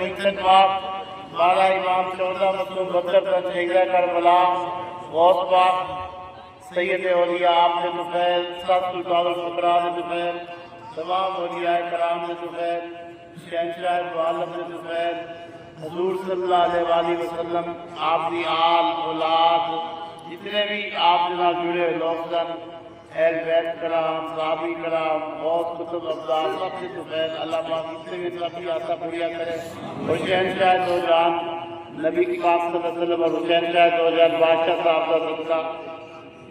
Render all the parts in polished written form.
محسن پاک 12 امام 14 مطلوب بدر شہیدہ کربلا غوث پاک سید اولیاء آپ نے نفیل 7 سلطان الفقراء نے نفیل تمام اولیاء کرام نے نفیل شہنشاہ عالم نے نفیل حضور صلی اللہ علیہ وسلم آپ کی آل اولاد جتنے بھی آپ کے ساتھ جڑے ہوئے لوگ سن اہل بیت کرام صحابی کرام غوث کتب ابدال سب سے نفیل اللہ پاک جتنے بھی ترقی آتا پوریا کرے اور شہنشاہ دو جان نبی پاک صلی اللہ علیہ وسلم اور حسین شاہ دو جان بادشاہ صاحب کا صدقہ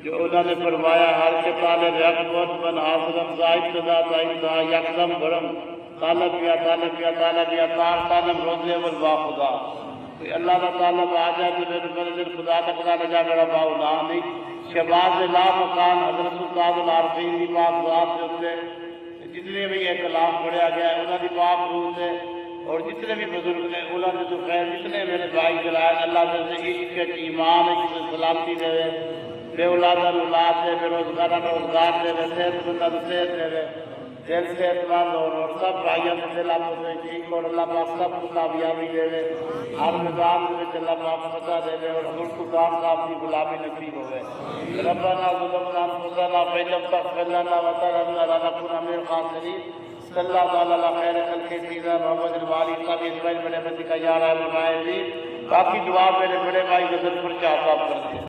جو انہوں نے فرمایا ہر کے طالب حق بہت من آزرم زائد صدا زائد دا یکدم برم طالب یا طالب یا طالب یا تار طالب روزے والبا خدا کوئی اللہ کا طالب آ جائے تو میرے منزل خدا تک نہ جا میرا باؤ نہ نہیں شہباز لا مکان حضرت سلطان العارفین کی پاک ذات سے ہوتے جتنے بھی یہ کلام پڑھا گیا ہے انہوں نے پاک روح سے اور جتنے بھی بزرگ نے انہوں نے تو خیر جتنے میرے بھائی جلائے اللہ سے عشق کے ایمان کی سلامتی دے بے اولاد اولاد دے بے روزگار روزگار دے بے صحت مند صحت دے دل سے اعتماد اور سب بھائیوں سے دل آپ سے ٹھیک اور اللہ پاک سب کو کامیابی دے ہر میدان میں اللہ پاک فتح دے اور ملک کو کام کام کی غلامی نصیب ہوئے ربنا ظلمنا انفسنا فإن لم تغفر لنا وترحمنا لنكونن من الخاسرين صلی اللہ تعالیٰ خیر خلق سیدنا محمد الوالی صاحب اسماعیل بڑے بندی کا یا رحم الرحیم باقی دعا میرے بڑے بھائی غزل پر چاہتا کر دیں